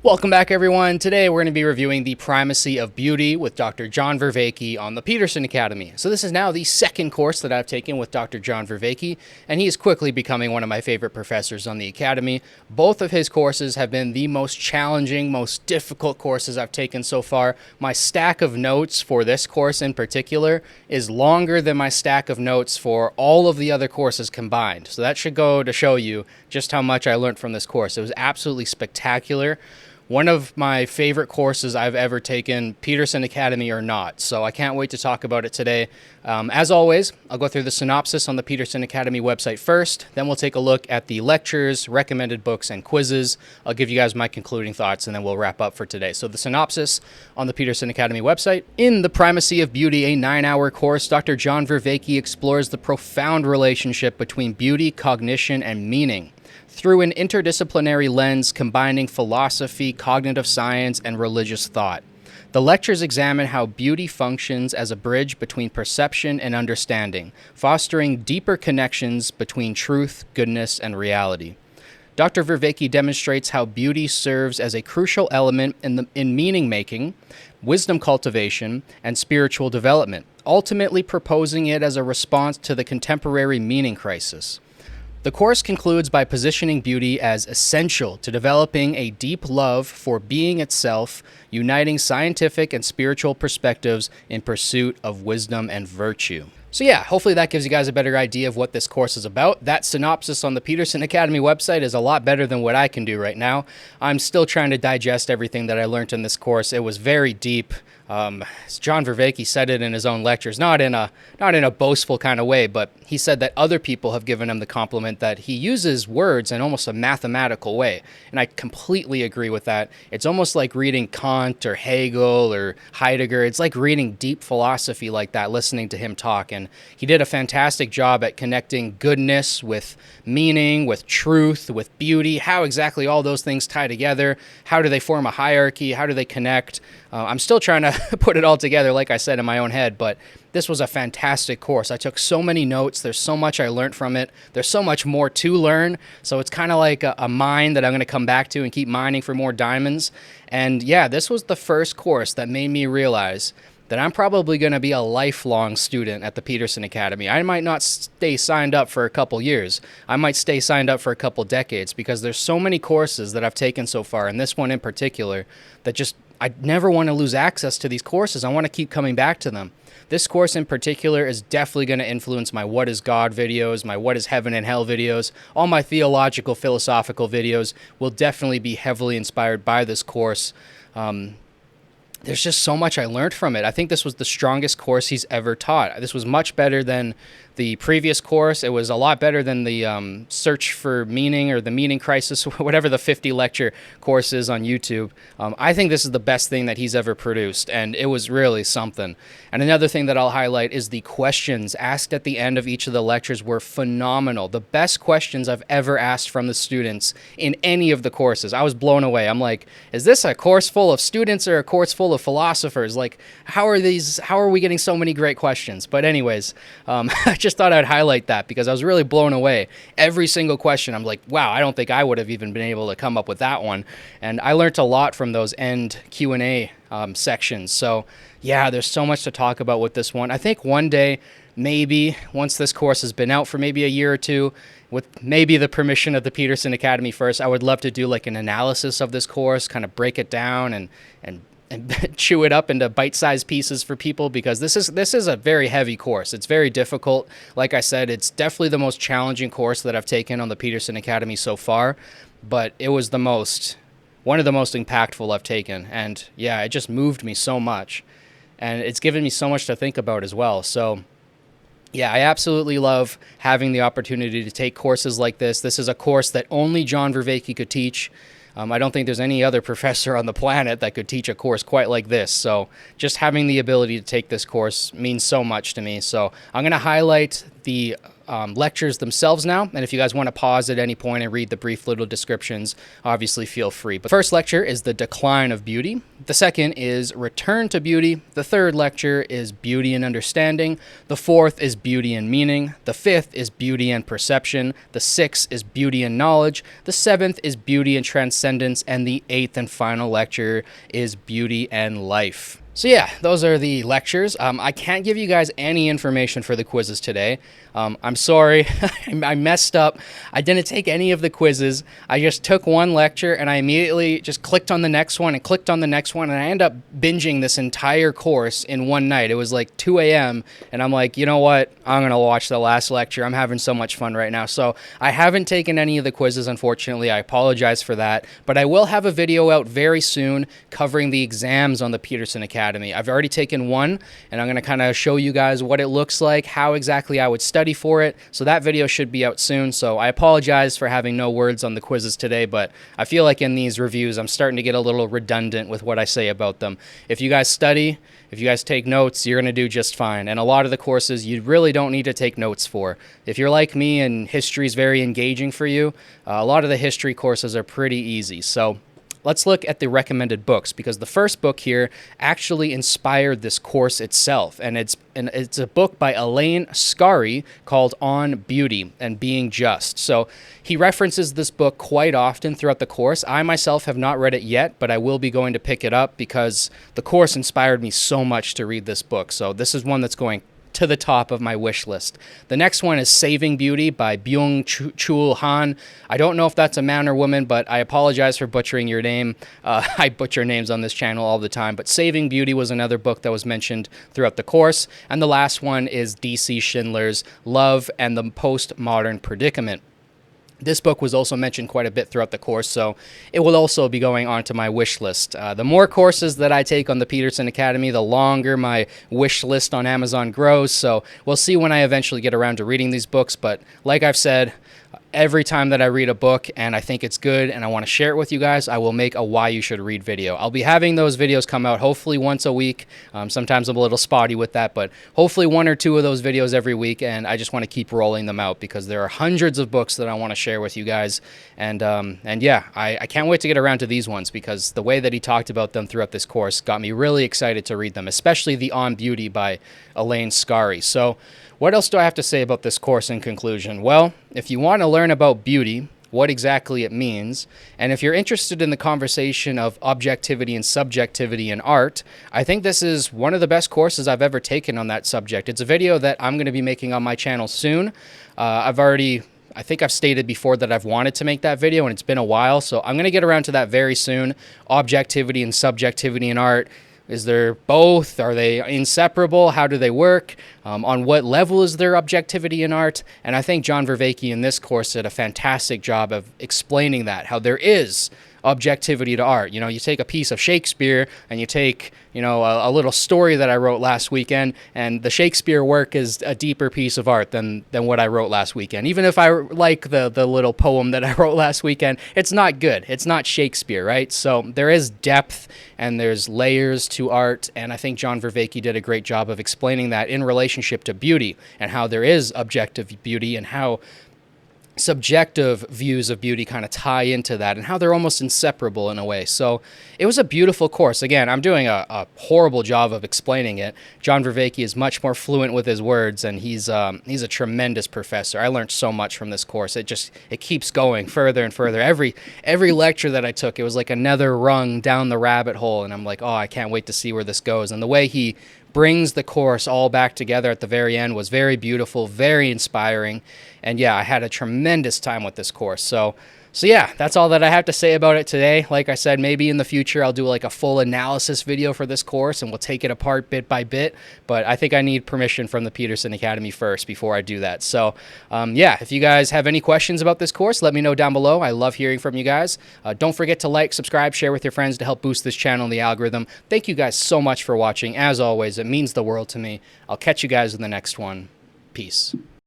Welcome back, everyone. Today we're going to be reviewing the Primacy of Beauty with Dr. John Vervaeke on the Peterson Academy. So this is now the second course that I've taken with Dr. John Vervaeke, and he is quickly becoming one of my favorite professors on the Academy. Both of his courses have been the most challenging, most difficult courses I've taken so far. My stack of notes for this course in particular is longer than my stack of notes for all of the other courses combined. So that should go to show you just how much I learned from this course. It was absolutely spectacular. One of my favorite courses I've ever taken, Peterson Academy or not, so I can't wait to talk about it today. As always, I'll go through the synopsis on the Peterson Academy website first, then we'll take a look at the lectures, recommended books, and quizzes. I'll give you guys my concluding thoughts, and then we'll wrap up for today. So the synopsis on the Peterson Academy website. In The Primacy of Beauty, a 9-hour course, Dr. John Vervaeke explores the profound relationship between beauty, cognition, and meaning through an interdisciplinary lens combining philosophy, cognitive science, and religious thought. The lectures examine how beauty functions as a bridge between perception and understanding, fostering deeper connections between truth, goodness, and reality. Dr. Vervaeke demonstrates how beauty serves as a crucial element in meaning-making, wisdom cultivation, and spiritual development, ultimately proposing it as a response to the contemporary meaning crisis. The course concludes by positioning beauty as essential to developing a deep love for being itself, uniting scientific and spiritual perspectives in pursuit of wisdom and virtue. So yeah, hopefully that gives you guys a better idea of what this course is about. That synopsis on the Peterson Academy website is a lot better than what I can do right now. I'm still trying to digest everything that I learned in this course. It was very deep. John Vervaeke said it in his own lectures, not in a boastful kind of way, but he said that other people have given him the compliment that he uses words in almost a mathematical way, and I completely agree with that. It's almost like reading Kant or Hegel or Heidegger. It's like reading deep philosophy like that, listening to him talk, and he did a fantastic job at connecting goodness with meaning, with truth, with beauty, how exactly all those things tie together, how do they form a hierarchy, how do they connect. I'm still trying to put it all together, like I said, in my own head, but this was a fantastic course. I took so many notes. There's so much I learned from it. There's so much more to learn, so it's kind of like a mine that I'm going to come back to and keep mining for more diamonds. And yeah, this was the first course that made me realize that I'm probably going to be a lifelong student at the Peterson Academy. I might not stay signed up for a couple years. I might stay signed up for a couple decades because there's so many courses that I've taken so far, and this one in particular, that just I never want to lose access to these courses. I want to keep coming back to them. This course in particular is definitely going to influence my What is God videos, my What is Heaven and Hell videos. All my theological, philosophical videos will definitely be heavily inspired by this course. There's just so much I learned from it. I think this was the strongest course he's ever taught. This was much better than the previous course. It was a lot better than the Search for Meaning or the Meaning Crisis, whatever the 50 lecture course is on YouTube. I think this is the best thing that he's ever produced, and it was really something. And another thing that I'll highlight is the questions asked at the end of each of the lectures were phenomenal. The best questions I've ever asked from the students in any of the courses. I was blown away. I'm like, is this a course full of students or a course full of philosophers? Like, how are we getting so many great questions? But anyways, I just thought I'd highlight that because I was really blown away. Every single question, I'm like, wow, I don't think I would have even been able to come up with that one. And I learned a lot from those end Q&A sections. So yeah, there's so much to talk about with this one. I think one day, maybe once this course has been out for maybe a year or two, with maybe the permission of the Peterson Academy first, I would love to do like an analysis of this course, kind of break it down and chew it up into bite-sized pieces for people, because this is a very heavy course. It's very difficult. Like I said, it's definitely the most challenging course that I've taken on the Peterson Academy so far, but it was one of the most impactful I've taken. And yeah, it just moved me so much, and it's given me so much to think about as well. So yeah, I absolutely love having the opportunity to take courses like this. This is a course that only John Vervaeke could teach. I don't think there's any other professor on the planet that could teach a course quite like this. So just having the ability to take this course means so much to me. So I'm going to highlight the lectures themselves now. And if you guys want to pause at any point and read the brief little descriptions, obviously feel free. But the first lecture is The Decline of Beauty. The second is Return to Beauty. The third lecture is Beauty and Understanding. The fourth is Beauty and Meaning. The fifth is Beauty and Perception. The sixth is Beauty and Knowledge. The seventh is Beauty and Transcendence. And the eighth and final lecture is Beauty and Life. So yeah, those are the lectures. I can't give you guys any information for the quizzes today. I'm sorry, I messed up. I didn't take any of the quizzes. I just took one lecture and I immediately just clicked on the next one and clicked on the next one, and I ended up binging this entire course in one night. It was like 2 a.m. and I'm like, you know what? I'm going to watch the last lecture. I'm having so much fun right now. So I haven't taken any of the quizzes, unfortunately. I apologize for that, but I will have a video out very soon covering the exams on the Peterson Academy. I've already taken one, and I'm going to kind of show you guys what it looks like, how exactly I would study for it. So that video should be out soon. So I apologize for having no words on the quizzes today, but I feel like in these reviews, I'm starting to get a little redundant with what I say about them. If you guys study, if you guys take notes, you're going to do just fine. And a lot of the courses you really don't need to take notes for. If you're like me and history is very engaging for you, a lot of the history courses are pretty easy. So let's look at the recommended books, because the first book here actually inspired this course itself, and it's a book by Elaine Scarry called On Beauty and Being Just. So he references this book quite often throughout the course. I myself have not read it yet, but I will be going to pick it up because the course inspired me so much to read this book. So this is one that's going to the top of my wish list. The next one is Saving Beauty by Byung-Chul Han. I don't know if that's a man or woman, but I apologize for butchering your name. I butcher names on this channel all the time, but Saving Beauty was another book that was mentioned throughout the course. And the last one is D.C. Schindler's Love and the Postmodern Predicament. This book was also mentioned quite a bit throughout the course, so it will also be going onto my wish list. The more courses that I take on the Peterson Academy, the longer my wish list on Amazon grows, so we'll see when I eventually get around to reading these books. But like I've said, every time that I read a book and I think it's good and I want to share it with you guys, I will make a Why You Should Read video. I'll be having those videos come out hopefully once a week. Sometimes I'm a little spotty with that, but hopefully 1 or 2 of those videos every week, and I just want to keep rolling them out because there are hundreds of books that I want to share with you guys. And yeah, I can't wait to get around to these ones because the way that he talked about them throughout this course got me really excited to read them, especially the On Beauty by Elaine Scarry. So what else do I have to say about this course in conclusion? Well, if you want to learn about beauty, what exactly it means, and if you're interested in the conversation of objectivity and subjectivity in art, I think this is one of the best courses I've ever taken on that subject. It's a video that I'm going to be making on my channel soon. I think I've stated before that I've wanted to make that video, and it's been a while, so I'm going to get around to that very soon. Objectivity and subjectivity in art. Is there both? Are they inseparable? How do they work? On what level is there objectivity in art? And I think John Vervaeke in this course did a fantastic job of explaining that, how there is objectivity to art. You know, you take a piece of Shakespeare and you take, you know, a little story that I wrote last weekend, and the Shakespeare work is a deeper piece of art than what I wrote last weekend. Even if I like the little poem that I wrote last weekend, it's not good. It's not Shakespeare, right? So there is depth and there's layers to art, and I think John Vervaeke did a great job of explaining that in relationship to beauty and how there is objective beauty and how subjective views of beauty kind of tie into that and how they're almost inseparable in a way. So it was a beautiful course. Again, I'm doing a horrible job of explaining it. John Vervaeke is much more fluent with his words, and he's a tremendous professor. I learned so much from this course. It keeps going further and further. Every lecture that I took, it was like another rung down the rabbit hole, and I'm like, oh, I can't wait to see where this goes. And the way he brings the course all back together at the very end was very beautiful, very inspiring. And yeah, I had a tremendous time with this course. So yeah, that's all that I have to say about it today. Like I said, maybe in the future I'll do like a full analysis video for this course and we'll take it apart bit by bit. But I think I need permission from the Peterson Academy first before I do that. So yeah, if you guys have any questions about this course, let me know down below. I love hearing from you guys. Don't forget to like, subscribe, share with your friends to help boost this channel and the algorithm. Thank you guys so much for watching. As always, it means the world to me. I'll catch you guys in the next one. Peace.